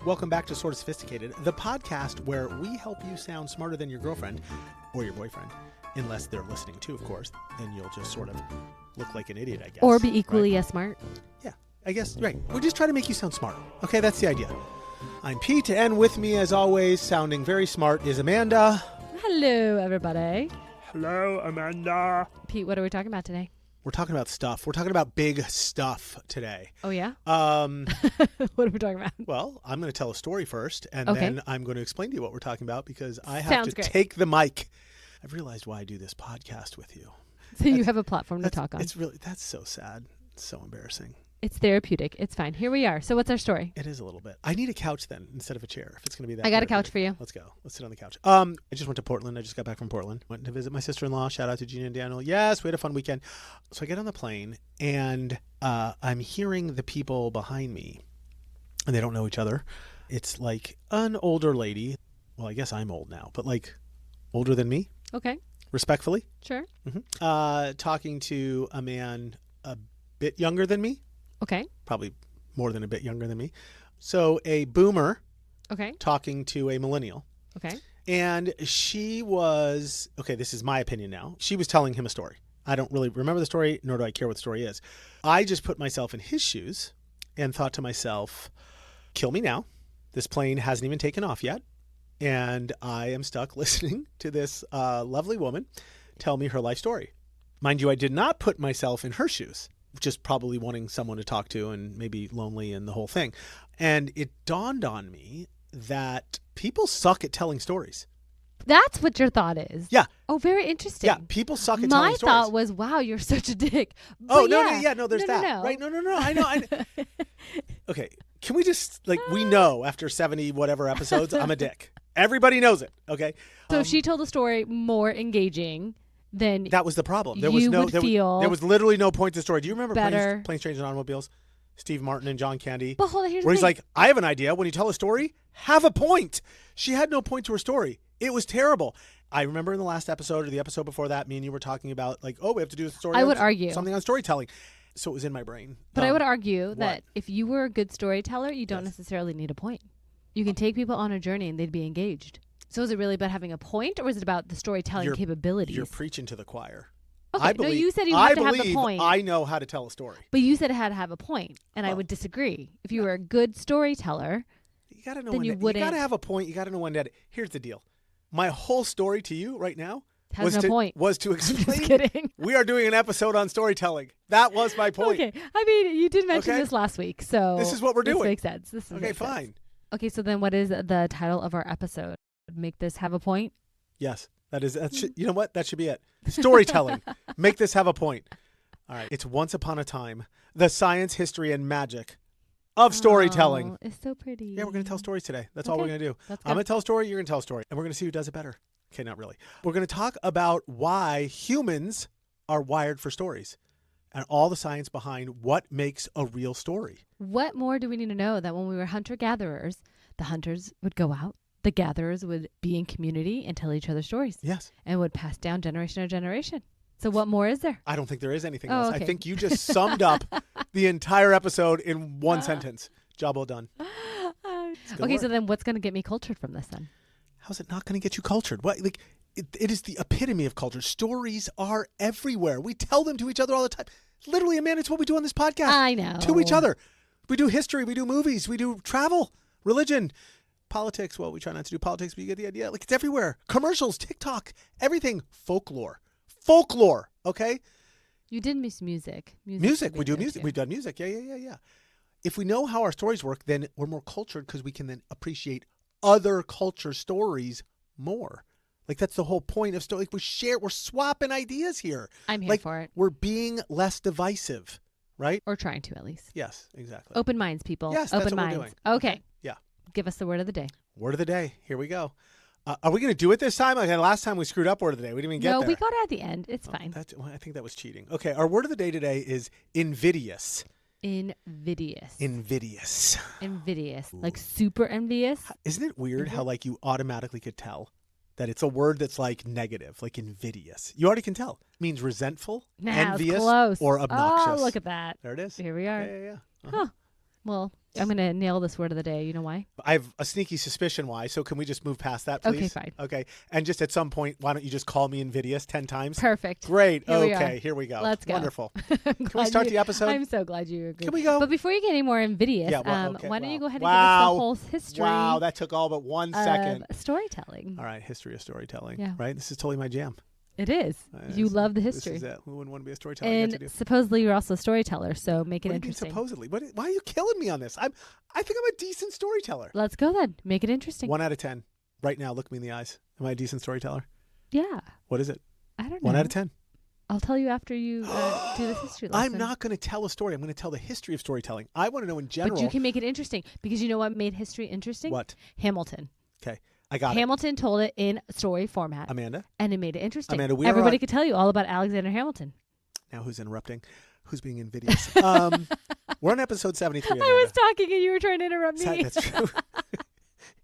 Welcome back to Sort of Sophisticated, the podcast where we help you sound smarter than your girlfriend or your boyfriend, unless they're listening too, of course. Then you'll just sort of look like an idiot, I guess. Or be equally right? as smart. Yeah, I guess, right. We just try to make you sound smart. Okay, that's the idea. I'm Pete, and with me, as always, sounding very smart, is Amanda. Hello, everybody. Hello, Amanda. Pete, what are we talking about today? We're talking about stuff. We're talking about big stuff today. Oh, yeah? What are we talking about? Well, I'm going to tell a story first, and Okay. then I'm going to explain to you what we're talking about because I have Sounds to great. take the mic. I've realized why I do this podcast with you. So you have a platform to talk on. That's so sad. It's so embarrassing. It's therapeutic. It's fine. Here we are. So what's our story? It is a little bit. I need a couch then instead of a chair if it's going to be that. I got a couch therapeutic. for you. Let's go. Let's sit on the couch. I just went to Portland. I just got back from Portland. Went to visit my sister-in-law. Shout out to Gina and Daniel. Yes, we had a fun weekend. So I get on the plane and I'm hearing the people behind me and they don't know each other. It's like an older lady. Well, I guess I'm old now, but like older than me, Okay. respectfully. Sure. Talking to a man a bit younger than me. Okay. Probably more than a bit younger than me. So a boomer Okay. talking to a millennial. Okay. And she was, okay, this is my opinion now. She was telling him a story. I don't really remember the story, nor do I care what the story is. I just put myself in his shoes and thought to myself, kill me now. This plane hasn't even taken off yet. And I am stuck listening to this lovely woman tell me her life story. Mind you, I did not put myself in her shoes. Just probably wanting someone to talk to and maybe lonely and the whole thing. And it dawned on me that people suck at telling stories. That's what your thought is. Yeah. Oh, very interesting. Yeah, people suck at telling My stories. thought was, wow, you're such a dick. Oh, But no, there's that. No. Right, no. I know. Okay, can we just, we know after 70 whatever episodes, I'm a dick. Everybody knows it, okay? So if she told a story more engaging, then That was the problem. There was literally no point to the story. Do you remember better. Planes, Trains, and Automobiles? Steve Martin and John Candy. But hold on, here's where the he's thing. like, I have an idea. When you tell a story, have a point. She had no point to her story. It was terrible. I remember in the last episode or the episode before that, me and you were talking about we have to do a story. I would argue. Something on storytelling. So it was in my brain. But I would argue that if you were a good storyteller, you don't necessarily need a point. You can take people on a journey and they'd be engaged. So is it really about having a point or is it about the storytelling capabilities? You're preaching to the choir. Okay, no, you said you had to have the point. I know how to tell a story. But you said it had to have a point, and I would disagree. If you were a good storyteller, you gotta know then when you wouldn't. You gotta have a point. You gotta know when to. Here's the deal. My whole story to you right now has no point. Was to explain. Just kidding. We are doing an episode on storytelling. That was my point. Okay. I mean, you did mention this last week, so this is what we're doing. This makes sense. This okay, fine. Sense. Okay, so then what is the title of our episode? Make this have a point? Yes. You know what? That should be it. Storytelling. Make this have a point. All right. It's Once Upon a Time, the science, history, and magic of storytelling. It's so pretty. Yeah, we're going to tell stories today. That's all we're going to do. I'm going to tell a story. You're going to tell a story. And we're going to see who does it better. Okay, not really. We're going to talk about why humans are wired for stories and all the science behind what makes a real story. What more do we need to know that when we were hunter-gatherers, the hunters would go out, the gatherers would be in community and tell each other stories. Yes. And would pass down generation to generation. So what more is there? I don't think there is anything else. Okay. I think you just summed up the entire episode in one sentence. Job well done. Okay, so then what's going to get me cultured from this then? How's it not going to get you cultured? What, it is the epitome of culture. Stories are everywhere. We tell them to each other all the time. Literally, Amanda, it's what we do on this podcast. I know. To each other. We do history. We do movies. We do travel, religion. Politics, well, we try not to do politics, but you get the idea. It's everywhere. Commercials, TikTok, everything. Folklore, okay? You did miss music. Music, we do music. Too. We've done music. Yeah. If we know how our stories work, then we're more cultured because we can then appreciate other culture stories more. That's the whole point of story. We're swapping ideas here. I'm here for it. We're being less divisive, right? Or trying to, at least. Yes, exactly. Open minds, people. Yes, Open that's what minds. we're doing. Okay. Yeah. Give us the word of the day. Word of the day. Here we go. Are we going to do it this time? Last time we screwed up word of the day. We didn't even get there. No, we got it at the end. It's fine. I think that was cheating. Okay, our word of the day today is invidious. Invidious. Ooh. Like super envious. Isn't it weird how you automatically could tell that it's a word that's negative, invidious? You already can tell. It means resentful, envious, close. or obnoxious. Oh, look at that. There it is. Here we are. Yeah. Huh. Well, I'm going to nail this word of the day. You know why? I have a sneaky suspicion why. So can we just move past that, please? Okay, fine. Okay. And just at some point, why don't you just call me invidious 10 times? Perfect. Great. Here Here we go. Let's go. Wonderful. Can we start the episode? I'm so glad you agree. Can we go? But before you get any more invidious, why don't you go ahead and give us the whole history Wow, that took all but 1 second. of storytelling. All right, history of storytelling. Yeah. Right? This is totally my jam. It is. You love the history. This is it. Who wouldn't want to be a storyteller? And supposedly you're also a storyteller, so make it What interesting. do you mean supposedly? Why are you killing me on this? I think I'm a decent storyteller. Let's go then. Make it interesting. 1 out of 10. Right now, look me in the eyes. Am I a decent storyteller? Yeah. What is it? I don't know. 1 out of 10. I'll tell you after you do the history lesson. I'm not going to tell a story. I'm going to tell the history of storytelling. I want to know in general. But you can make it interesting because you know what made history interesting? What? Hamilton. Okay. I got Hamilton told it in story format. Amanda? And it made it interesting. Amanda, everybody could tell you all about Alexander Hamilton. Now who's interrupting? Who's being invidious? We're on episode 73. Amanda. I was talking and you were trying to interrupt me. That's true.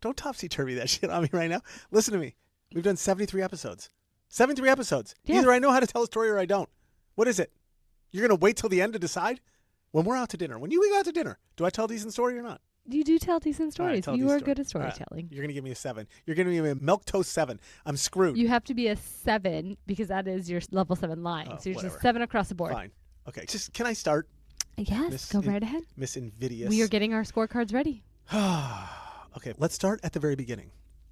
Don't topsy-turvy that shit on me right now. Listen to me. We've done 73 episodes. 73 episodes. Yes. Either I know how to tell a story or I don't. What is it? You're going to wait till the end to decide? When we're out to dinner. When you go out to dinner, do I tell a decent story or not? You do tell decent stories. Right, you are good at storytelling. Right. You're going to give me a 7. You're going to give me a milquetoast 7. I'm screwed. You have to be a 7 because that is your level 7 line. So you're just 7 across the board. Fine. Okay. Just can I start? Yes. Go right ahead. Miss Invidious. We are getting our scorecards ready. Okay. Let's start at the very beginning,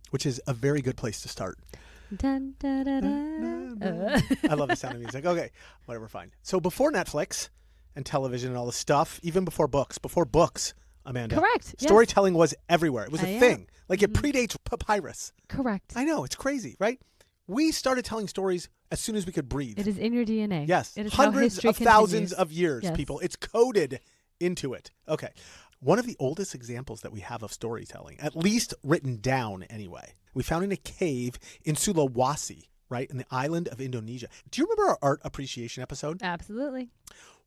which is a very good place to start. Dun, da, da, da. I love the sound of music. Okay. Whatever. Fine. So before Netflix and television and all this stuff, even before books, Amanda. Correct. Storytelling was everywhere. It was a thing. Like it predates papyrus. Correct. I know. It's crazy, right? We started telling stories as soon as we could breathe. It is in your DNA. Yes. It is hundreds of thousands of years, yes. people. It's coded into it. Okay. One of the oldest examples that we have of storytelling, at least written down anyway, we found in a cave in Sulawesi, right, in the island of Indonesia. Do you remember our art appreciation episode? Absolutely.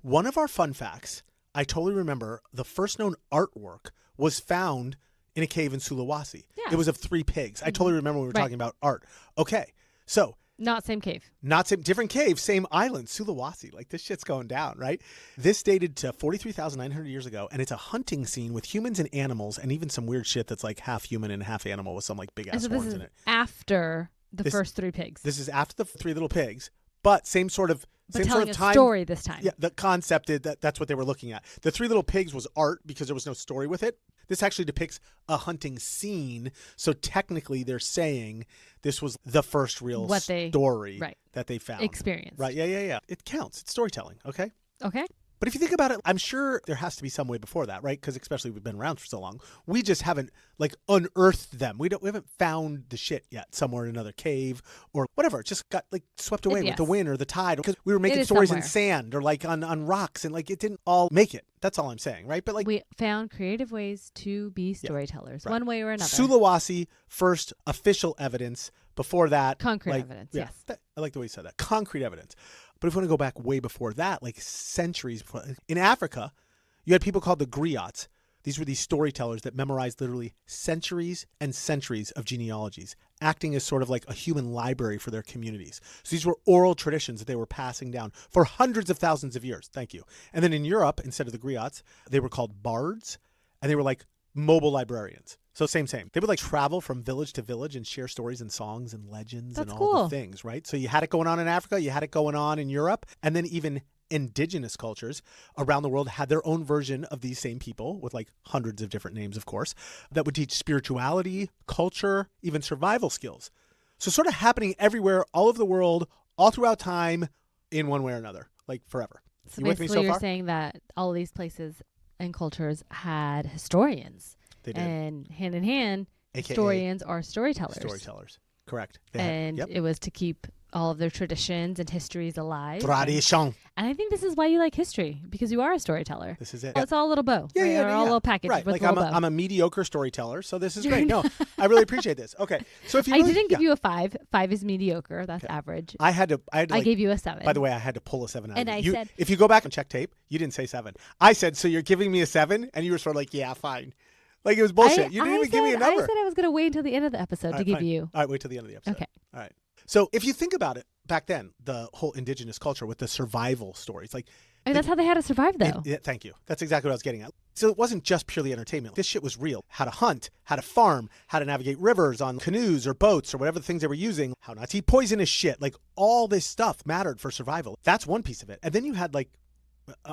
One of our fun facts, I totally remember the first known artwork was found in a cave in Sulawesi. Yeah. It was of 3 pigs. I totally remember when we were talking about art. Okay. So not same cave. Not same, different cave, same island, Sulawesi. Like this shit's going down, right? This dated to 43,900 years ago, and it's a hunting scene with humans and animals, and even some weird shit that's like half human and half animal with some like big ass horns in it. After the first 3 pigs. This is after the 3 little pigs, but same sort of telling time. A story this time. Yeah, the concept that's what they were looking at. The 3 little pigs was art because there was no story with it. This actually depicts a hunting scene, so technically they're saying this was the first real story that they found. Experience. Right, yeah. It counts. It's storytelling, okay? Okay. But if you think about it, I'm sure there has to be some way before that, right? Because especially we've been around for so long. We just haven't like unearthed them. We haven't found the shit yet somewhere in another cave or whatever. It just got like swept away with the wind or the tide because we were making stories in sand or like on rocks and like it didn't all make it. That's all I'm saying, right? But like we found creative ways to be storytellers, one way or another. Sulawesi, first official evidence. Before that, concrete evidence. Yes, I like the way you said that. Concrete evidence. But if we want to go back way before that, like centuries before, in Africa, you had people called the griots. These were these storytellers that memorized literally centuries and centuries of genealogies, acting as sort of like a human library for their communities. So these were oral traditions that they were passing down for hundreds of thousands of years. Thank you. And then in Europe, instead of the griots, they were called bards, and they were like mobile librarians. So same. They would like travel from village to village and share stories and songs and legends and all the things, right? So you had it going on in Africa, you had it going on in Europe, and then even indigenous cultures around the world had their own version of these same people with like hundreds of different names, of course, that would teach spirituality, culture, even survival skills. So sort of happening everywhere, all over the world, all throughout time, in one way or another, like forever. So you with me so you're far? saying that all these places and cultures had historians. They did. And hand in hand, AKA historians are storytellers. Storytellers, correct. It was to keep all of their traditions and histories alive. Tradition. And I think this is why you like history, because you are a storyteller. This is it. Well, it's all a little bow. Yeah, All a little package. Right, with like a I'm a mediocre storyteller, so this is great. No, I really appreciate this. Okay, so if you I didn't give you a 5. 5 is mediocre. That's average. I had to. I gave you a 7. By the way, I had to pull a 7 out. And of I you. said, if you go back and check tape, you didn't say 7. I said, so you're giving me a 7, and you were sort of like, yeah, fine. Like it was bullshit. You didn't even give me a number. I said I was going to wait until the end of the episode to give you. All right, wait till the end of the episode. Okay. All right. So if you think about it, back then, the whole indigenous culture with the survival stories, like I mean, that's how they had to survive, though. Thank you. That's exactly what I was getting at. So it wasn't just purely entertainment. This shit was real. How to hunt, how to farm, how to navigate rivers on canoes or boats or whatever the things they were using, how not to eat poisonous shit. Like all this stuff mattered for survival. That's one piece of it. And then you had like,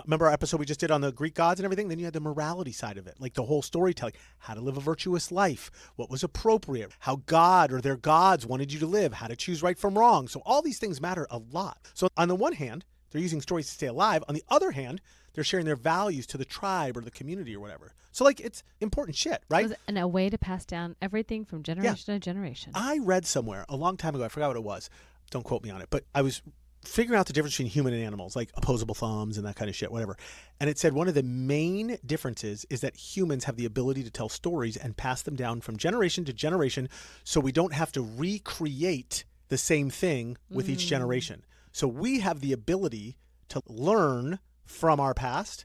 remember our episode we just did on the Greek gods and everything? Then you had the morality side of it, like the whole storytelling, how to live a virtuous life, what was appropriate, how God or their gods wanted you to live, how to choose right from wrong. So all these things matter a lot. So on the one hand, they're using stories to stay alive. On the other hand, they're sharing their values to the tribe or the community or whatever. So like it's important shit, right? And a way to pass down everything from generation to generation. I read somewhere a long time ago, I forgot what it was. Don't quote me on it, but I was figuring out the difference between human and animals, like opposable thumbs and that kind of shit, whatever. And it said one of the main differences is that humans have the ability to tell stories and pass them down from generation to generation, so we don't have to recreate the same thing with each generation. So we have the ability to learn from our past,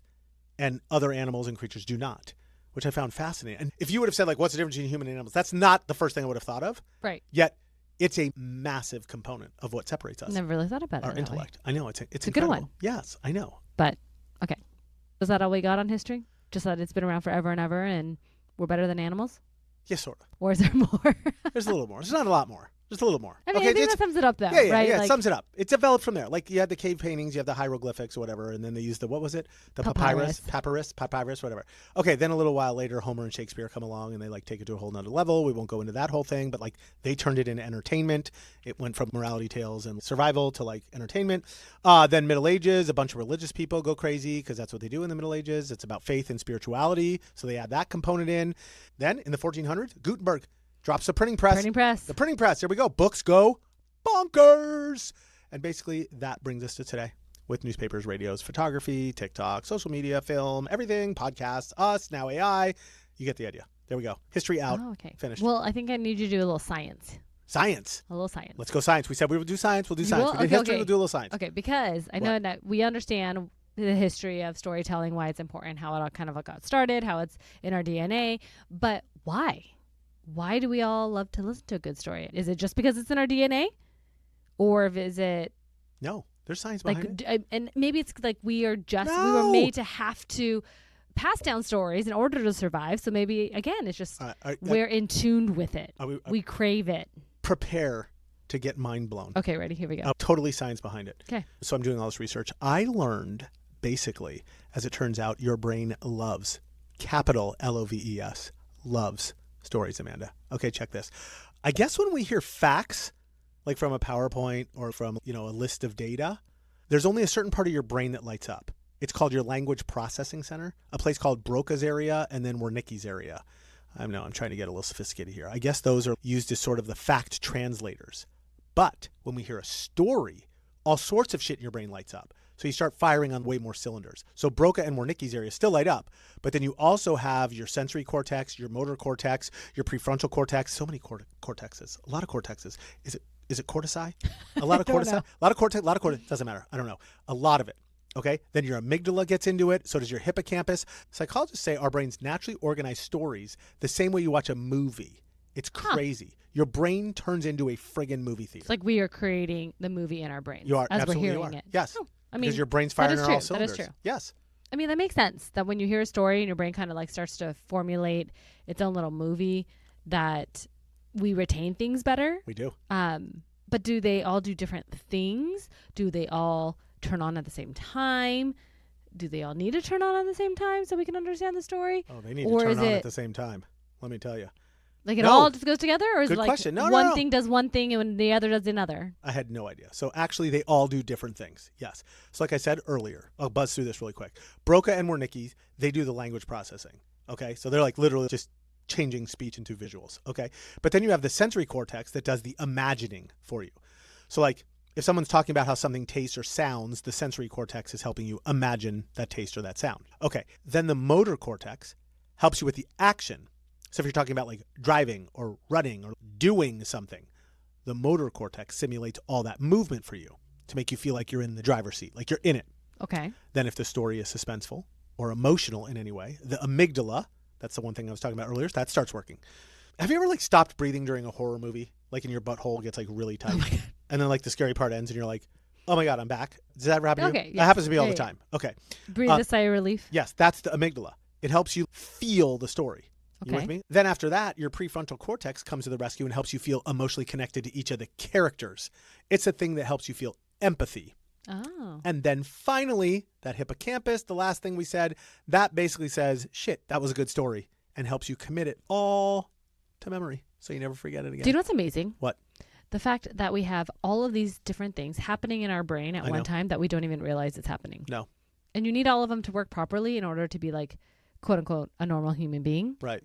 and other animals and creatures do not, which I found fascinating. And if you would have said, like, what's the difference between human and animals? That's not the first thing I would have thought of. Right. Yet it's a massive component of what separates us. Never really thought about it. Our intellect. I know. It's a good one. Yes, I know. But, okay. Is that all we got on history? Just that it's been around forever and ever and we're better than animals? Yes, sort of. Or is there more? There's a little more. There's not a lot more. Just a little more. I mean, I think that sums it up, though. Yeah, right? It sums it up. It developed from there. Like you had the cave paintings, you have the hieroglyphics or whatever, and then they used the, what was it? The papyrus, whatever. Okay, then a little while later, Homer and Shakespeare come along and they like take it to a whole nother level. We won't go into that whole thing, but like they turned it into entertainment. It went from morality tales and survival to like entertainment. Then Middle Ages, a bunch of religious people go crazy because that's what they do in the Middle Ages. It's about faith and spirituality, so they add that component in. Then in the 1400s, Gutenberg drops the printing press. The printing press. There we go. Books go bonkers. And basically that brings us to today with newspapers, radios, photography, TikTok, social media, film, everything, podcasts, us, now AI. You get the idea. There we go. History out. Oh, okay. Finished. Well, I think I need you to do a little science. Science. A little science. Let's go science. We said we would do science. We'll do science. We did history. We'll do a little science. Okay, because I know that we understand the history of storytelling, why it's important, how it all kind of got started, how it's in our DNA. But why? Why do we all love to listen to a good story? Is it just because it's in our DNA? Or is it... No, there's science behind it. And maybe it's like we were made to have to pass down stories in order to survive. So maybe, again, it's just we're in tune with it. We crave it. Prepare to get mind blown. Okay, ready? Here we go. Totally science behind it. Okay. So I'm doing all this research. I learned, basically, as it turns out, your brain loves, capital L-O-V-E-S, loves stories, Amanda. Okay, check this. I guess when we hear facts, like from a PowerPoint or from, a list of data, there's only a certain part of your brain that lights up. It's called your language processing center, a place called Broca's area and then Wernicke's area. I'm trying to get a little sophisticated here. I guess those are used as sort of the fact translators. But when we hear a story, all sorts of shit in your brain lights up. So you start firing on way more cylinders. So Broca and Wernicke's area still light up, but then you also have your sensory cortex, your motor cortex, your prefrontal cortex. So many cortexes, a lot of cortexes. Is it cortici? A lot of cortici, a lot of cortex. Doesn't matter. I don't know. A lot of it. Okay. Then your amygdala gets into it. So does your hippocampus. Psychologists say our brains naturally organize stories the same way you watch a movie. It's crazy. Your brain turns into a friggin' movie theater. It's like we are creating the movie in our brains. You are. As Absolutely we're hearing you are. it. Yes. Oh, because your brain's firing on all cylinders. That is true. Yes. I mean, that makes sense that when you hear a story and your brain kind of like starts to formulate its own little movie, that we retain things better. We do. But do they all do different things? Do they all turn on at the same time? Do they all need to turn on at the same time so we can understand the story? Oh, they need to turn on at the same time. Let me tell you. Like it all just goes together? Or is Good it like question. one thing does one thing and the other does another? I had no idea. So actually they all do different things. Yes. So like I said earlier, I'll buzz through this really quick. Broca and Wernicke, they do the language processing. Okay. So they're like literally just changing speech into visuals. Okay. But then you have the sensory cortex that does the imagining for you. So like if someone's talking about how something tastes or sounds, the sensory cortex is helping you imagine that taste or that sound. Okay. Then the motor cortex helps you with the action. So if you're talking about like driving or running or doing something, the motor cortex simulates all that movement for you to make you feel like you're in the driver's seat, like you're in it. Okay. Then if the story is suspenseful or emotional in any way, the amygdala, that's the one thing I was talking about earlier, that starts working. Have you ever like stopped breathing during a horror movie? Like in your butthole gets like really tight. Oh my God. And then like the scary part ends and you're like, Oh my God, I'm back. Does that happen to you? Okay, That yes. happens to me all Yeah, the yeah. time. Okay. Breathe a sigh of relief. Yes, that's the amygdala. It helps you feel the story. You with Okay. me? Then after that, your prefrontal cortex comes to the rescue and helps you feel emotionally connected to each of the characters. It's a thing that helps you feel empathy. Oh. And then finally, that hippocampus, the last thing we said, that basically says, shit, that was a good story, and helps you commit it all to memory so you never forget it again. Do you know what's amazing? What? The fact that we have all of these different things happening in our brain at I one know. time that we don't even realize it's happening. No. And you need all of them to work properly in order to be like, quote unquote, a normal human being. Right.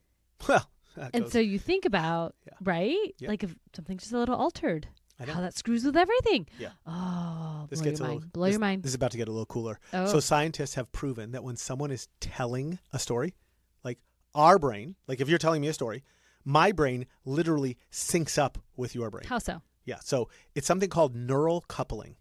Well, that And goes. so you think about, Yeah. right? Yeah. Like if something's just a little altered, I know. how that screws with everything. Yeah. Oh, This blow gets your a mind. little, Blow your mind. This is about to get a little cooler. Oh. So scientists have proven that when someone is telling a story, like our brain, like if you're telling me a story, my brain literally syncs up with your brain. How so? Yeah. So it's something called neural coupling.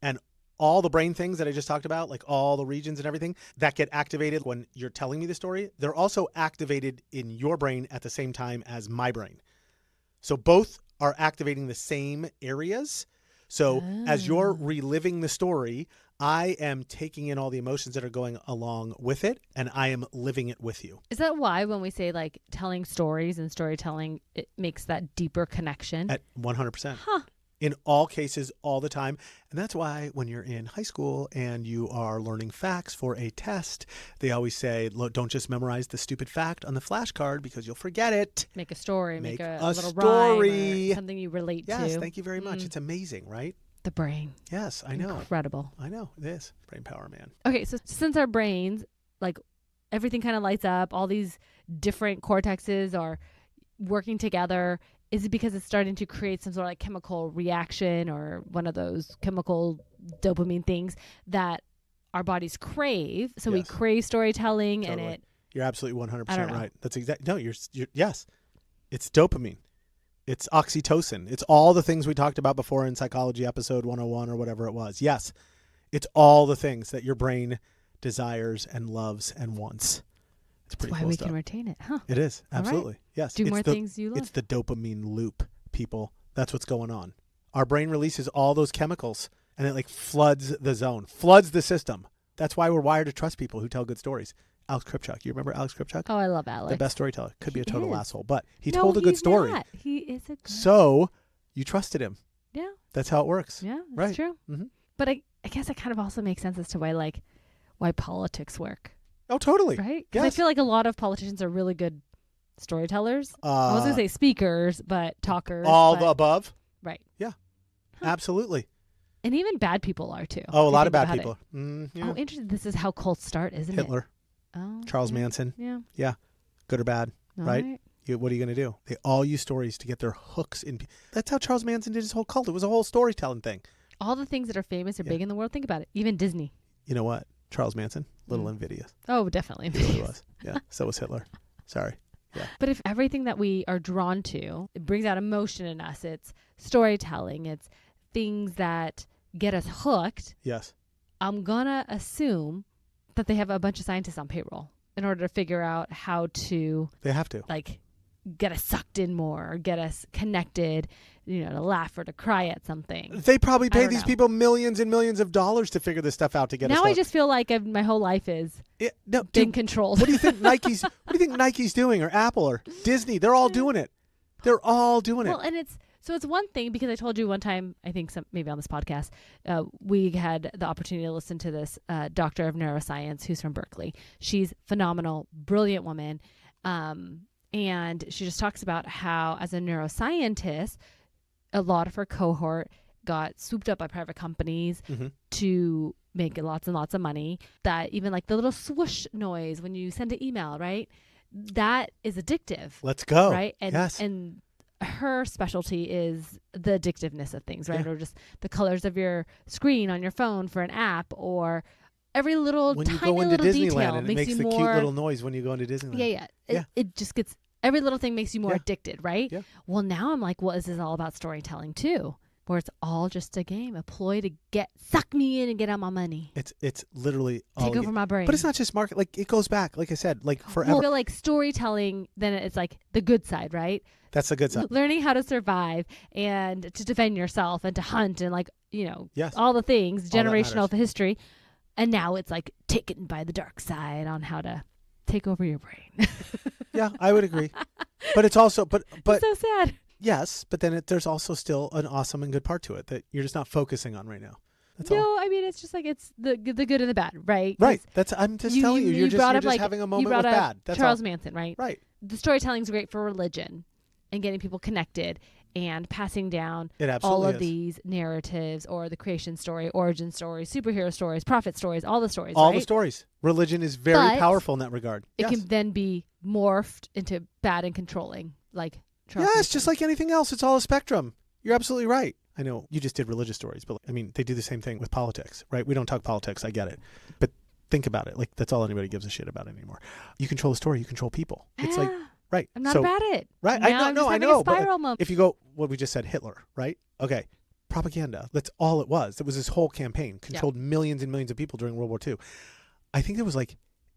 And all the brain things that I just talked about, like all the regions and everything that get activated when you're telling me the story, they're also activated in your brain at the same time as my brain. So both are activating the same areas. So as you're reliving the story, I am taking in all the emotions that are going along with it, and I am living it with you. Is that why when we say like telling stories and storytelling, it makes that deeper connection? At 100%. Huh. In all cases, all the time. And that's why when you're in high school and you are learning facts for a test, they always say, look, don't just memorize the stupid fact on the flashcard because you'll forget it. Make a story, Make make a a little story. rhyme or something you relate to. Yes, thank you very much. It's amazing, right? The brain. Yes, I know. Incredible. I know. It is. Brain power, man. Okay, so since our brains, like everything kind of lights up, all these different cortexes are working together, is it because it's starting to create some sort of like chemical reaction or one of those chemical dopamine things that our bodies crave? So we Yes. crave storytelling Totally. and it. You're absolutely 100% I don't know. right. That's exactly. No, you're yes. It's dopamine. It's oxytocin. It's all the things we talked about before in psychology episode 101 or whatever it was. Yes. It's all the things that your brain desires and loves and wants. It's That's pretty why cool we stuff. can retain it, huh? It is. All right. Absolutely. Yes. Do It's more the- things you love. It's the dopamine loop, people. That's what's going on. Our brain releases all those chemicals and it like floods the zone, floods the system. That's why we're wired to trust people who tell good stories. Alex Kripchuk. You remember Alex Kripchuk? Oh, I love Alex. The best storyteller. Could be a He total is. asshole, but he No, told a good he's story. not. He is a good. So you trusted him. Yeah. That's how it works. Yeah, that's Right. true. Mhm. But I guess it kind of also makes sense as to why politics work, Oh, totally. right? Because I Yes. feel like a lot of politicians are really good storytellers. I was going to say speakers, but talkers. all but- the above. Right. Absolutely. And even bad people are too. Oh, a if you lot of think bad about it. people. Yeah. Oh, interesting. This is how cults start, isn't Hitler, it? Oh, Charles yeah. Manson, Yeah. good or bad. All Right. What are you going to do? They all use stories to get their hooks in. That's how Charles Manson did his whole cult. It was a whole storytelling thing. All the things that are famous or Yeah. big in the world, think about it. Even Disney. You know what? Charles Manson, little invidious. Oh, definitely. He really was. Yeah. So was Hitler. Sorry. But if everything that we are drawn to, it brings out emotion in us, it's storytelling, it's things that get us hooked, Yes. I'm going to assume that they have a bunch of scientists on payroll in order to figure out how to They have to. like get us sucked in more or get us connected, to laugh or to cry at something. They probably I pay don't these know. people millions and millions of dollars to figure this stuff out to get us Now I hooked. just feel like my whole life is No, being dude, controlled. what do you think Nike's doing, or Apple, or Disney? They're all doing it. They're all doing it. Well, and it's one thing because I told you one time, I think maybe on this podcast, we had the opportunity to listen to this doctor of neuroscience who's from Berkeley. She's phenomenal, brilliant woman. And she just talks about how as a neuroscientist, a lot of her cohort got swooped up by private companies to make lots and lots of money. That even like the little swoosh noise when you send an email, right? That is addictive. Let's go. Right? And, yes. and her specialty is the addictiveness of things, right? Yeah. Or just the colors of your screen on your phone for an app, or every little when you tiny go into little Disneyland detail and it makes you the more, cute little noise when you go into Disneyland. Yeah. Yeah. It just gets, every little thing makes you more Yeah. addicted, right? Yeah. Well, now I'm like, well, is this all about storytelling too? where it's all just a game, a ploy to suck me in and get out my money. It's literally Take over my brain. But it's not just market. Like it goes back, like I said, like forever. Well, like storytelling, then it's like the good side, right? That's the good side. Learning how to survive and to defend yourself and to hunt and like, Yes. all the things, All that generational matters. history. And now it's like taken by the dark side on how to take over your brain. Yeah, I would agree. But it's also, but It's so sad. yes, but then there's also still an awesome and good part to it that you're just not focusing on right now. That's all. No, I mean, it's just like it's the good and the bad, right? Right. I'm just telling you. You're just like, having a you moment brought with up bad. That's Charles all. Manson, right? Right. The storytelling's great for religion and getting people connected and passing down It absolutely all of is. these narratives or the creation story, origin stories, superhero stories, prophet stories, all the stories, All right? the stories. Religion is very But powerful in that regard. It Yes. can then be morphed into bad and controlling, like Charles Yes, Manson. just like anything else. It's all a spectrum. You're absolutely right. I know you just did religious stories, but I mean, they do the same thing with politics, right? We don't talk politics. I get it. But think about it. Like, that's all anybody gives a shit about anymore. You control a story. You control people. It's like, Yeah, right. I'm not so, about it. right. Now I'm just I having know. A But spiral moment. if you go, what we just said, Hitler, right? Okay. Propaganda. That's all it was. It was this whole campaign, controlled millions and millions of people during World War II. I think there was like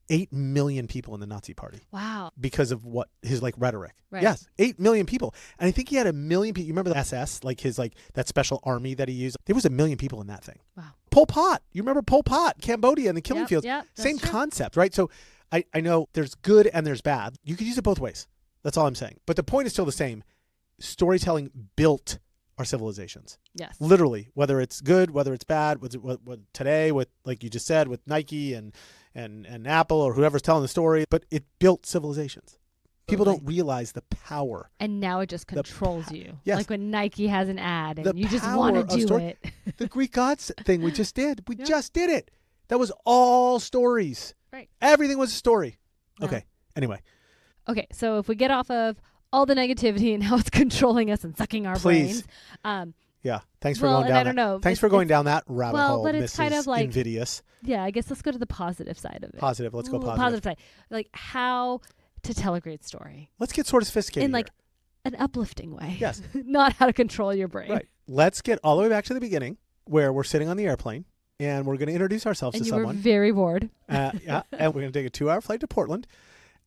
8 million people in the Nazi party Wow. because of what his like rhetoric. Right. Yes, 8 million people. And I think he had 1 million people. You remember the SS, like his like that special army that he used? There was 1 million people in that thing. Wow. Pol Pot. You remember Pol Pot, Cambodia and the killing fields? Yep, that's Same true. concept, right? So I know there's good and there's bad. You could use it both ways. That's all I'm saying. But the point is still the same. Storytelling built our civilizations. Yes. Literally, whether it's good, whether it's bad, what today with, like you just said, with Nike and Apple or whoever's telling the story, but it built civilizations. People don't realize the power. And now it just controls you. Yes. Like when Nike has an ad and The you just power want of to do story- it. The Greek gods thing we just did. We Yeah. just did it. That was all stories. Right. Everything was a story. Yeah. Okay. Anyway, Okay, so if we get off of all the negativity and how it's controlling us and sucking our Please. brains. yeah. Thanks for Well, going and down I don't that. know. Thanks It's- for going it's- down that rabbit well, hole, but it's Mrs. kind of like- Invidious. Yeah, I guess let's go to the positive side of it. Positive. Let's go Ooh, positive. side. Like how to tell a great story Let's get sort of sophisticated in like here. an uplifting way. Yes. Not how to control your brain. Right. Let's get all the way back to the beginning where we're sitting on the airplane and we're going to introduce ourselves And to you were someone. very bored. Yeah. And we're going to take a 2-hour flight to Portland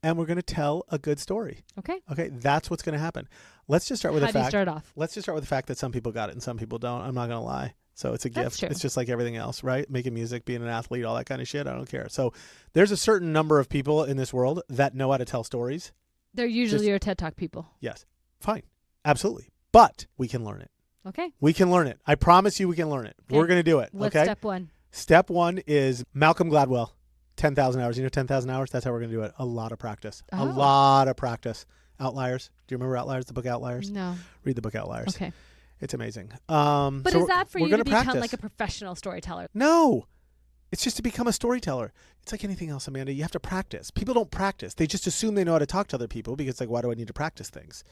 and we're going to tell a good story. Okay. Okay. That's what's going to happen. Let's just start with How the do you fact. start off? Let's just start with the fact that some people got it and some people don't. I'm not going to lie. So it's a That's gift. true. It's just like everything else, right? Making music, being an athlete, all that kind of shit. I don't care. So there's a certain number of people in this world that know how to tell stories. They're usually Just- your TED Talk people. Yes. Fine. Absolutely. But we can learn it. Okay. We can learn it. I promise you we can learn it. Okay. We're going to do it. What's okay. step one? Step 1 is Malcolm Gladwell, 10,000 hours. You know 10,000 hours? That's how we're going to do it. A lot of practice. Oh. A lot of practice. Outliers. Do you remember Outliers, the book Outliers? No. Read the book Outliers. Okay. It's amazing. But so is that for we're you to gonna become practice. like a professional storyteller? No. It's just to become a storyteller. It's like anything else, Amanda. You have to practice. People don't practice. They just assume they know how to talk to other people because it's like, why do I need to practice things?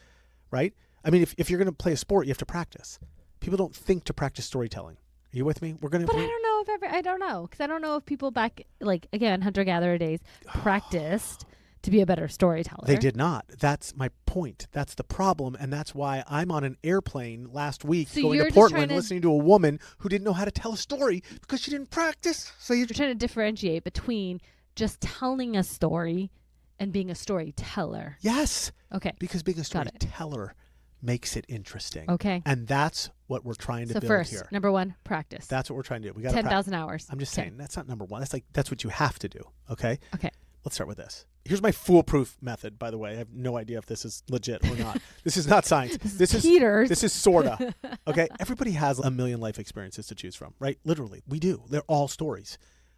Right? I mean, if you're going to play a sport, you have to practice. People don't think to practice storytelling. Are you with me? We're going to... But I don't know if I don't know because I don't know if people back like again hunter-gatherer days practiced to be a better storyteller. They did not. That's my point. That's the problem. And that's why I'm on an airplane last week So going you're to just Portland trying to- listening to a woman who didn't know how to tell a story because she didn't practice. So You're trying to differentiate between just telling a story and being a storyteller. Yes, Okay. because being a Got it. storyteller makes it interesting. Okay. And that's what we're trying to So build first, here. number one, practice. That's what we're trying to do. We got 10,000 hours. I'm just Okay. saying that's not number 1. That's what you have to do. Okay. Okay. Let's start with this. Here's my foolproof method, by the way. I have no idea if this is legit or not. This is not science. This is Peters. This is sorta. Okay. Everybody has a million life experiences to choose from, right? Literally. We do. They're all stories.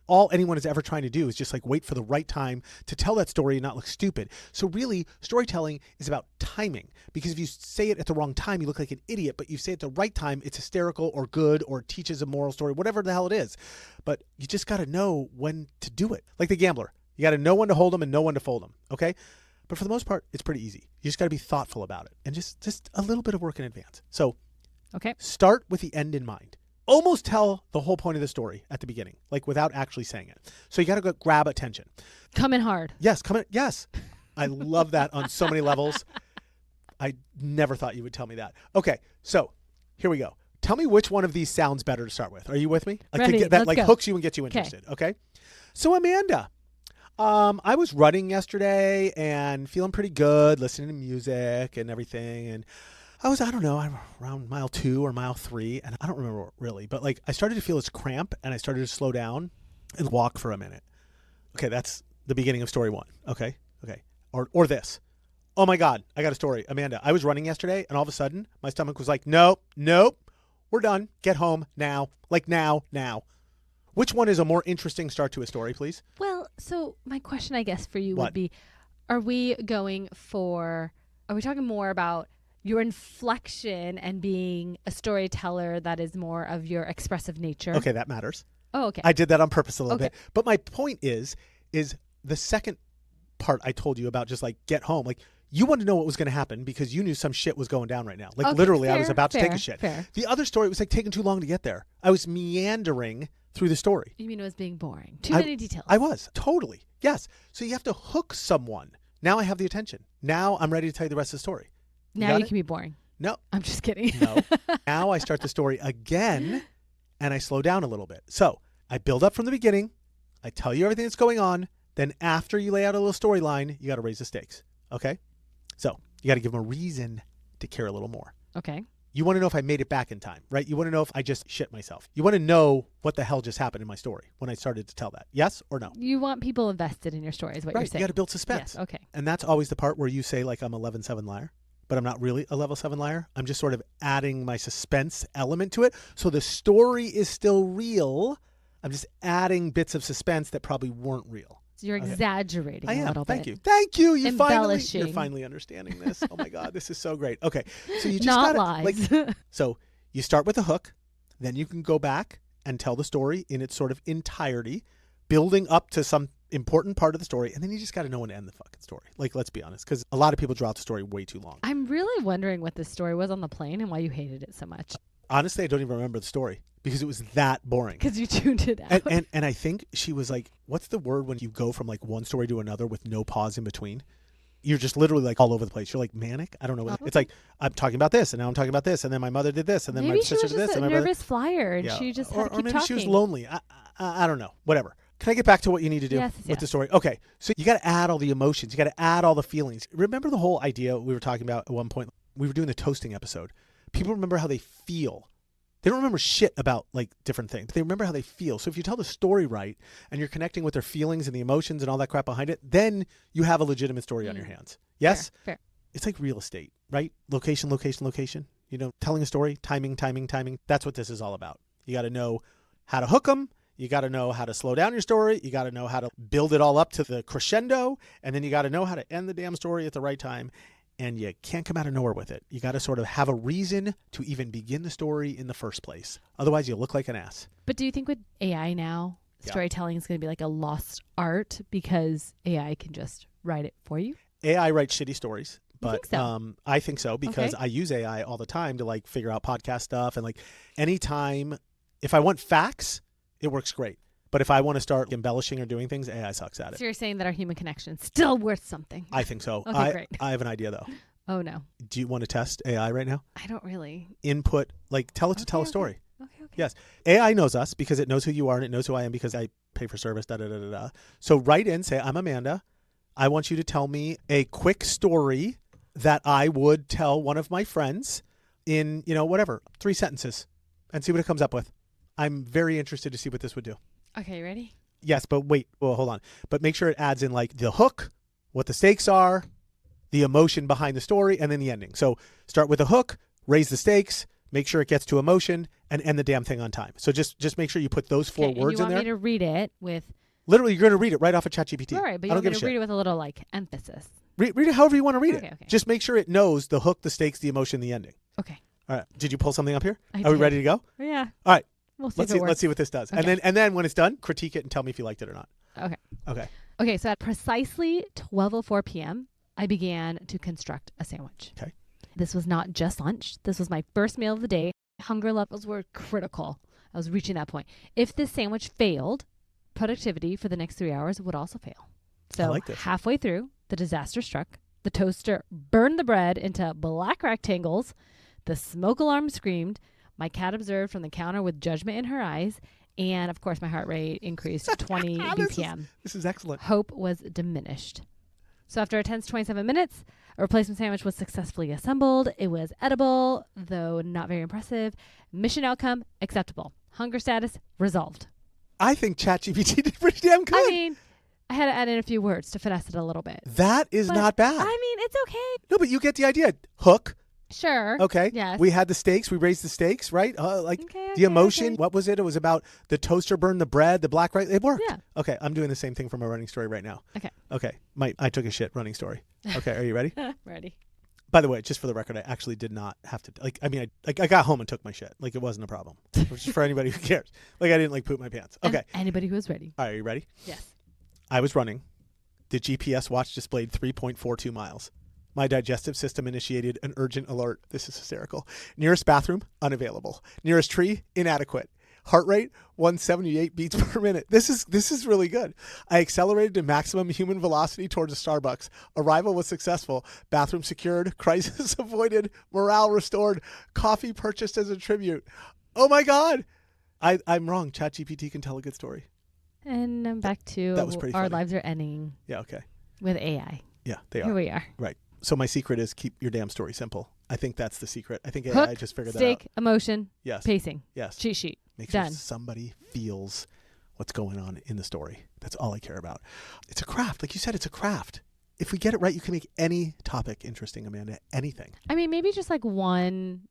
All anyone is ever trying to do is just like wait for the right time to tell that story and not look stupid. So really, storytelling is about timing. Because if you say it at the wrong time, you look like an idiot. But you say it at the right time, it's hysterical or good or teaches a moral story, whatever the hell it is. But you just got to know when to do it. Like the gambler. You got to know when to hold them and know when to fold them. Okay? But for the most part, it's pretty easy. You just got to be thoughtful about it and just a little bit of work in advance. So Okay. start with the end in mind. Almost tell the whole point of the story at the beginning, like without actually saying it. So you got to go grab attention. Come in hard. Yes, come in. Yes. I love that on so many levels. I never thought you would tell me that. Okay, so here we go. Tell me which one of these sounds better to start with. Are you with me? Like Ready, to get that let's like go. hooks you and gets you interested. Okay. So Amanda, I was running yesterday and feeling pretty good, listening to music and everything. And I don't know, I'm around mile 2 or mile 3. And I don't remember really, but like I started to feel this cramp and I started to slow down and walk for a minute. Okay. That's the beginning of story 1. Okay. Okay. Or this. Oh my God, I got a story. Amanda, I was running yesterday and all of a sudden my stomach was like, nope, we're done. Get home now. Like now. Which one is a more interesting start to a story, please? Well, so my question, I guess, for you would What? be, are we talking more about your inflection and being a storyteller that is more of your expressive nature? Okay, that matters. Oh, okay. I did that on purpose a little Okay. bit. But my point is the second part I told you about just like get home. Like you wanted to know what was going to happen because you knew some shit was going down right now. Like Okay, literally I fair, was about to take a fair, shit. fair. The other story was like taking too long to get there. I was meandering through the story. You mean it was being boring? Too many details. I was. Totally. Yes. So you have to hook someone. Now I have the attention. Now I'm ready to tell you the rest of the story. Now got you it? can be boring. No. I'm just kidding. No. Now I start the story again and I slow down a little bit. So I build up from the beginning. I tell you everything that's going on. Then after you lay out a little storyline, you got to raise the stakes. Okay? So you got to give them a reason to care a little more. Okay. You want to know if I made it back in time, right? You want to know if I just shit myself. You want to know what the hell just happened in my story when I started to tell that. Yes or no? You want people invested in your story is what you're Right. saying. You got to build suspense. Yes. Okay. And that's always the part where you say like I'm a level 7 liar, but I'm not really a level 7 liar. I'm just sort of adding my suspense element to it. So the story is still real. I'm just adding bits of suspense that probably weren't real. So you're Okay. exaggerating I a am. little Thank bit. you. Thank you. You're Embellishing. finally understanding this. Oh my God, this is so great. Okay. So you just Not gotta, lies. like, so you start with a hook, then you can go back and tell the story in its sort of entirety, building up to some important part of the story, and then you just got to know when to end the fucking story. Like, let's be honest, because a lot of people draw out the story way too long. I'm really wondering what this story was on the plane and why you hated it so much. Honestly, I don't even remember the story because it was that boring. Because you tuned it out. And I think she was like, what's the word when you go from like one story to another with no pause in between? You're just literally like all over the place. You're like manic. I don't know. It's like I'm talking about this, and now I'm talking about this, and then my mother did this, and then Maybe my she sister was did this, just and a my brother. nervous flyer and Yeah. she just or had to keep maybe talking. she was lonely. I don't know. Whatever. Can I get back to what you need to do Yes, with yeah. the story? Okay. So you got to add all the emotions. You got to add all the feelings. Remember the whole idea we were talking about at one point? We were doing the toasting episode. People remember how they feel. They don't remember shit about like different things, but they remember how they feel. So if you tell the story right and you're connecting with their feelings and the emotions and all that crap behind it, then you have a legitimate story on your hands. Yes? Fair. It's like real estate, right? Location, location, location. You know, telling a story, timing. That's what this is all about. You got to know how to hook them. You got to know how to slow down your story. You got to know how to build it all up to the crescendo. And then you got to know how to end the damn story at the right time. And you can't come out of nowhere with it. You got to sort of have a reason to even begin the story in the first place. Otherwise, you look like an ass. But do you think with AI now, Yeah. storytelling is going to be like a lost art because AI can just write it for you? AI writes shitty stories. You But think so? I think so because Okay. I use AI all the time to like figure out podcast stuff. And like anytime, if I want facts, it works great. But if I want to start embellishing or doing things, AI sucks at it. So you're saying that our human connection is still worth something? I think so. Okay, great. I have an idea though. Oh, no. Do you want to test AI right now? I don't really. Input, like tell it to tell a Okay. story. Okay. Yes. AI knows us because it knows who you are and it knows who I am because I pay for service, da-da-da-da-da. So write in, say, I'm Amanda. I want you to tell me a quick story that I would tell one of my friends in, 3 sentences and see what it comes up with. I'm very interested to see what this would do. Okay, ready? Yes, but wait. Well, hold on. But make sure it adds in like the hook, what the stakes are, the emotion behind the story, and then the ending. So start with a hook, raise the stakes, make sure it gets to emotion, and end the damn thing on time. So just make sure you put those 4 Okay, and words you in want there. me to read it with... Literally, you're going to read it right off of ChatGPT. All right, but I you don't want me give a to read shit. it with a little, like, emphasis. Read it however you want to read it. Okay. Just make sure it knows the hook, the stakes, the emotion, the ending. Okay. All right. Did you pull something up here? I Are we did. ready to go? Yeah. All right. We'll see Let's if see. it works. Let's see what this does. Okay. And then when it's done, critique it and tell me if you liked it or not. Okay. Okay. Okay, so at precisely 12:04 p.m., I began to construct a sandwich. Okay. This was not just lunch. This was my first meal of the day. Hunger levels were critical. I was reaching that point. If this sandwich failed, productivity for the next 3 hours would also fail. So I like this. halfway through, the disaster struck. The toaster burned the bread into black rectangles. The smoke alarm screamed. My cat observed from the counter with judgment in her eyes. And of course, my heart rate increased 20 BPM. This is excellent. Hope was diminished. So after a tense 27 minutes, a replacement sandwich was successfully assembled. It was edible, though not very impressive. Mission outcome, acceptable. Hunger status, resolved. I think ChatGPT did pretty damn good. I mean, I had to add in a few words to finesse it a little bit. That is not bad. I mean, it's okay. No, but you get the idea. Hook. Sure. Okay. Yes. We had the stakes. We raised the stakes, right? The emotion. What was it? It was about the toaster burned the bread, the black rice. It worked. Yeah. Okay. I'm doing the same thing for my running story right now. Okay. Okay. I took a shit running story. Okay. Are you ready? Ready. By the way, just for the record, I actually did not have to. I got home and took my shit. Like, it wasn't a problem. Which is for anybody who cares. Like, I didn't poop my pants. Okay. And anybody who is ready. All right. Are you ready? Yes. I was running. The GPS watch displayed 3.42 miles. My digestive system initiated an urgent alert. This is hysterical. Nearest bathroom, unavailable. Nearest tree, inadequate. Heart rate, 178 beats per minute. This is really good. I accelerated to maximum human velocity towards a Starbucks. Arrival was successful. Bathroom secured. Crisis avoided. Morale restored. Coffee purchased as a tribute. Oh my God. I'm wrong. ChatGPT can tell a good story. And I'm back to That was pretty our funny. lives are ending Yeah, okay. with AI. Yeah, they Here are. we are. Right. So my secret is keep your damn story simple. I think that's the secret. I think AI Hook, just figured that stake, out. emotion, Yes. pacing, Yes. cheat sheet. Make sure Done. somebody feels what's going on in the story. That's all I care about. It's a craft. Like you said, it's a craft. If we get it right, you can make any topic interesting, Amanda. Anything. I mean, maybe just one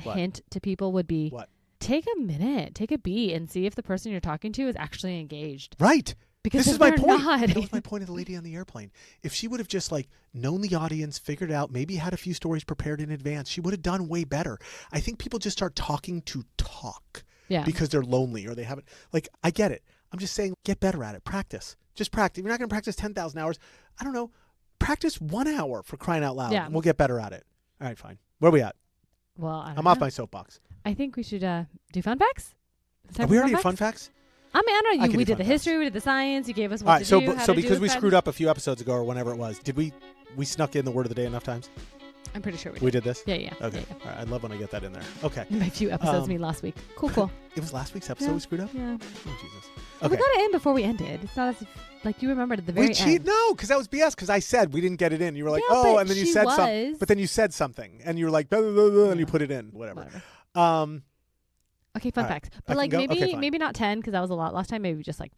What? hint to people would be What? take a minute, take a beat, and see if the person you're talking to is actually engaged. Right. Because This if is my they're point. not, That was my point of the lady on the airplane. If she would have just known the audience, figured it out, maybe had a few stories prepared in advance, she would have done way better. I think people just start talking to talk yeah. because they're lonely or they haven't. I get it. I'm just saying, get better at it. Practice. Just practice. You're not going to practice 10,000 hours. I don't know. Practice 1 hour for crying out loud. Yeah. And we'll get better at it. All right, fine. Where are we at? Well, I don't I'm know. off my soapbox. I think we should do fun facts. Is it time Are for we already at fun facts? I mean, I don't I know. can We do did the fun facts. history, we did the science. You gave us All what right. to So, do, how so to do because we with screwed fun. up a few episodes ago or whenever it was, did we snuck in the word of the day enough times? I'm pretty sure we did. We did this? Yeah, yeah. Okay. Yeah, All right. I love when I get that in there. Okay. yeah. By a few episodes, mean last week. Cool. It was last week's episode Yeah. we screwed up? Yeah. Oh, Jesus. We Okay. got it in before we ended. It's not as if, you remembered at the very We cheat? end. No, because that was BS. Because I said we didn't get it in. You were like, Yeah, oh, but and then you she said something. was. But then you said something, and you were like, blah, blah, blah, blah, and you put it in. Whatever. Okay, fun All right. facts. I But can go? maybe Okay, fine. maybe not 10 because that was a lot last time. Maybe just 5.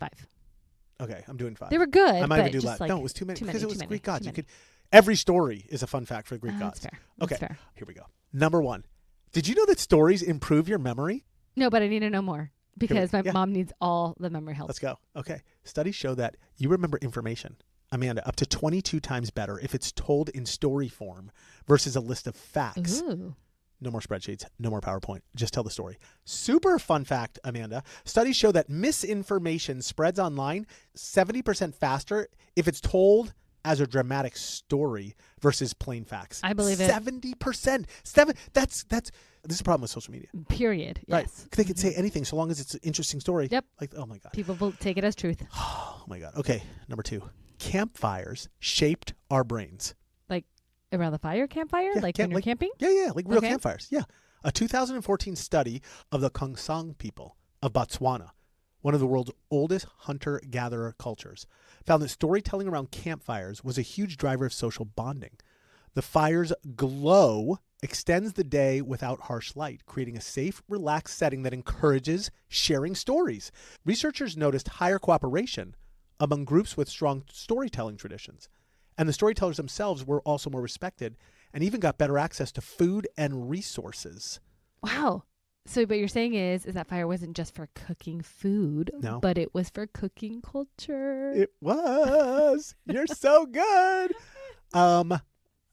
Okay, I'm doing 5. They were good. I might but even do just less. No, it was too many too because it was too many, Greek gods. too You many. could. Every story is a fun fact for the Greek That's gods. fair. Okay, That's fair. here we go. Number 1. Did you know that stories improve your memory? No, but I need to know more because my yeah. mom needs all the memory help. Let's go. Okay. Studies show that you remember information, Amanda, up to 22 times better if it's told in story form versus a list of facts. Ooh. No more spreadsheets, no more PowerPoint. Just tell the story. Super fun fact, Amanda. Studies show that misinformation spreads online 70% faster if it's told as a dramatic story versus plain facts. I believe it. 70%. That's this is a problem with social media. Period. Right. Yes. They could say anything so long as it's an interesting story. Yep. Oh my God. People will take it as truth. Oh my God. Okay. Number 2. Campfires shaped our brains. Around the campfire? Yeah, when you're camping? Yeah, like real Okay. campfires. Yeah. A 2014 study of the Khoisan people of Botswana, one of the world's oldest hunter-gatherer cultures, found that storytelling around campfires was a huge driver of social bonding. The fire's glow extends the day without harsh light, creating a safe, relaxed setting that encourages sharing stories. Researchers noticed higher cooperation among groups with strong storytelling traditions. And the storytellers themselves were also more respected and even got better access to food and resources. Wow. So what you're saying is that fire wasn't just for cooking food, No. but it was for cooking culture. It was. You're so good.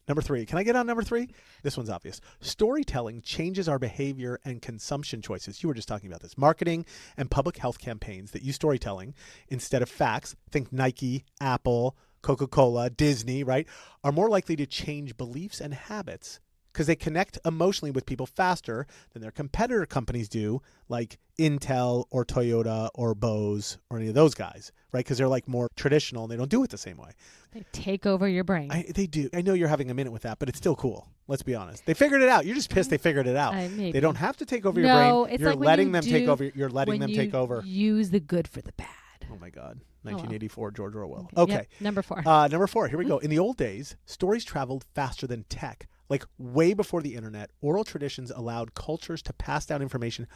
Number 3. Can I get on number 3? This one's obvious. Storytelling changes our behavior and consumption choices. You were just talking about this. Marketing and public health campaigns that use storytelling instead of facts, think Nike, Apple, Coca-Cola, Disney, right, are more likely to change beliefs and habits because they connect emotionally with people faster than their competitor companies do, like Intel or Toyota or Bose or any of those guys. right? Because they're like more traditional and they don't do it the same way. They take over your brain. They do. I know you're having a minute with that, but it's still cool. Let's be honest. They figured it out. You're just pissed they figured it out. Maybe. They don't have to take over your No, brain. it's You're like when letting you them do- take over. You're letting them take over. Use the good for the bad. Oh my God. well. 1984, George Orwell. Okay. Okay. Yep, number 4. Number 4. Here we go. In the old days, stories traveled faster than tech. Like way before the internet, oral traditions allowed cultures to pass down information,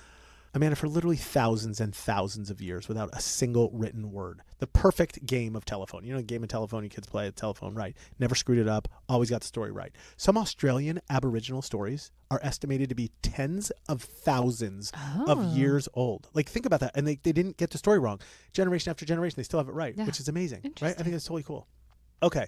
Amanda, for literally thousands and thousands of years without a single written word. The perfect game of telephone. You know, a game of telephone you kids play at telephone, right? Never screwed it up. Always got the story right. Some Australian Aboriginal stories are estimated to be tens of thousands of years old. Like, think about that. And they didn't get the story wrong. Generation after generation, they still have it right, which is amazing, right? I think that's totally cool. Okay.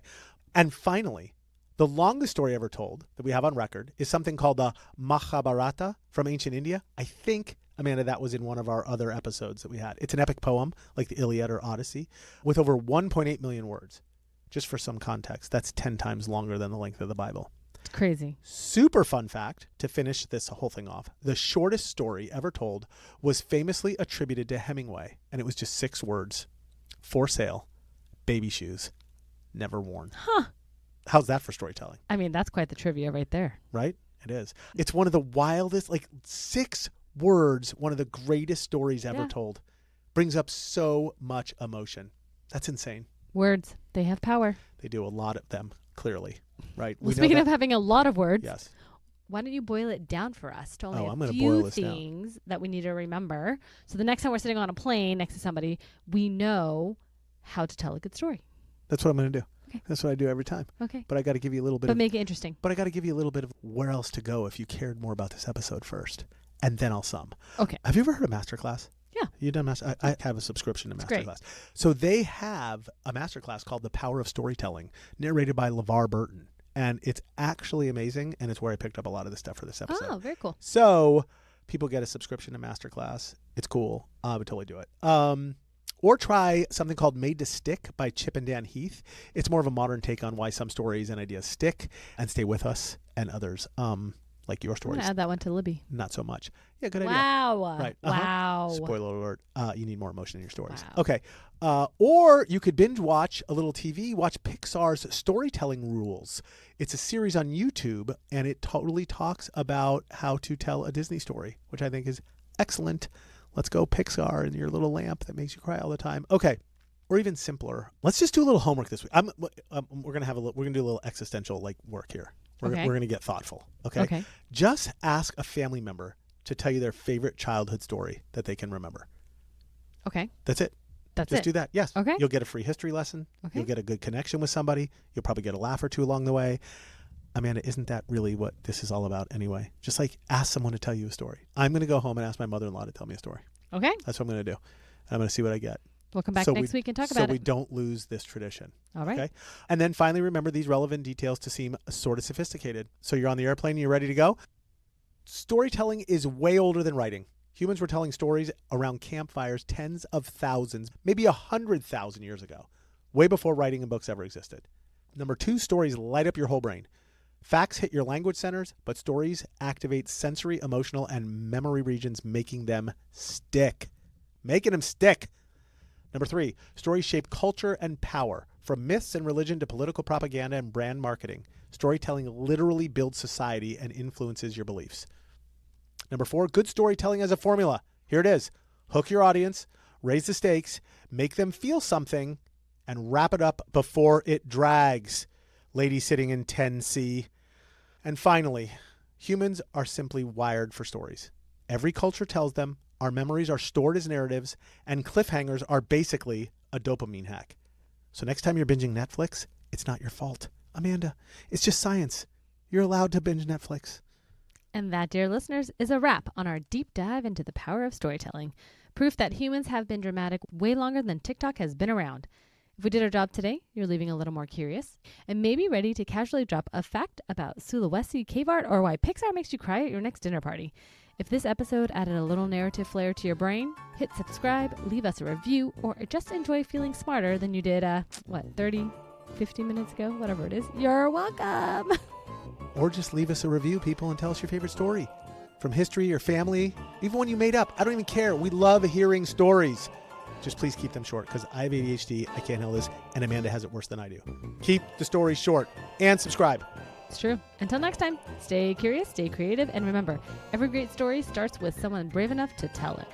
And finally, the longest story ever told that we have on record is something called the Mahabharata from ancient India. I think, Amanda, that was in one of our other episodes that we had. It's an epic poem like the Iliad or Odyssey with over 1.8 million words. Just for some context, that's 10 times longer than the length of the Bible. It's crazy. Super fun fact to finish this whole thing off. The shortest story ever told was famously attributed to Hemingway, and it was just 6 words. For sale, baby shoes, never worn. Huh. How's that for storytelling? I mean, that's quite the trivia right there. Right? It is. It's one of the wildest, like 6 words, one of the greatest stories ever told. Brings up so much emotion. That's insane. Words, they have power. They do a lot of them, clearly. Right? Well, speaking of having a lot of words, yes. Why don't you boil it down for us to only I'm a gonna few boil this things that we need to remember, so the next time we're sitting on a plane next to somebody, we know how to tell a good story. That's what I'm going to do. Okay. That's what I do every time. Okay. But I got to give you a little bit But make it interesting. But I got to give you a little bit of where else to go if you cared more about this episode first. And then I'll sum. Okay. Have you ever heard of Masterclass? Yeah. You done Master? I have a subscription to It's Masterclass. great. So they have a Masterclass called The Power of Storytelling, narrated by LeVar Burton. And it's actually amazing. And it's where I picked up a lot of the stuff for this episode. Oh, very cool. So people get a subscription to Masterclass. It's cool. I would totally do it. Or try something called Made to Stick by Chip and Dan Heath. It's more of a modern take on why some stories and ideas stick and stay with us, and others, like your I'm stories, going to add that one to Libby. not so much. Yeah, good idea. Wow. Right. Wow. Spoiler alert. You need more emotion in your stories. Wow. Okay. Or you could binge watch a little TV, watch Pixar's Storytelling Rules. It's a series on YouTube, and it totally talks about how to tell a Disney story, which I think is excellent. Let's go Pixar and your little lamp that makes you cry all the time. Okay. Or even simpler. Let's just do a little homework this week. We're going to do a little existential work here. We're going to get thoughtful. Okay. Just ask a family member to tell you their favorite childhood story that they can remember. Okay. That's it. Just do that. Yes. Okay. You'll get a free history lesson. Okay. You'll get a good connection with somebody. You'll probably get a laugh or two along the way. Amanda, isn't that really what this is all about anyway? Just ask someone to tell you a story. I'm going to go home and ask my mother-in-law to tell me a story. Okay. That's what I'm going to do. And I'm going to see what I get. We'll come back next week and talk about it. So we don't lose this tradition. All right. Okay. And then finally, remember these relevant details to seem sort of sophisticated. So you're on the airplane and you're ready to go. Storytelling is way older than writing. Humans were telling stories around campfires tens of thousands, maybe 100,000 years ago, way before writing and books ever existed. Number 2, stories light up your whole brain. Facts hit your language centers, but stories activate sensory, emotional, and memory regions, making them stick. Making them stick. Number 3, stories shape culture and power. From myths and religion to political propaganda and brand marketing, storytelling literally builds society and influences your beliefs. Number 4, good storytelling as a formula. Here it is. Hook your audience, raise the stakes, make them feel something, and wrap it up before it drags. Lady sitting in 10C. And finally, humans are simply wired for stories. Every culture tells them. Our memories are stored as narratives, and cliffhangers are basically a dopamine hack. So next time you're binging Netflix, it's not your fault. Amanda, it's just science. You're allowed to binge Netflix. And that, dear listeners, is a wrap on our deep dive into the power of storytelling. Proof that humans have been dramatic way longer than TikTok has been around. If we did our job today, you're leaving a little more curious and maybe ready to casually drop a fact about Sulawesi cave art or why Pixar makes you cry at your next dinner party. If this episode added a little narrative flair to your brain, hit subscribe, leave us a review, or just enjoy feeling smarter than you did, 30, 50 minutes ago, whatever it is. You're welcome. Or just leave us a review, people, and tell us your favorite story. From history or family, even one you made up. I don't even care. We love hearing stories. Just please keep them short because I have ADHD. I can't handle this. And Amanda has it worse than I do. Keep the stories short and subscribe. It's true. Until next time, stay curious, stay creative, and remember, every great story starts with someone brave enough to tell it.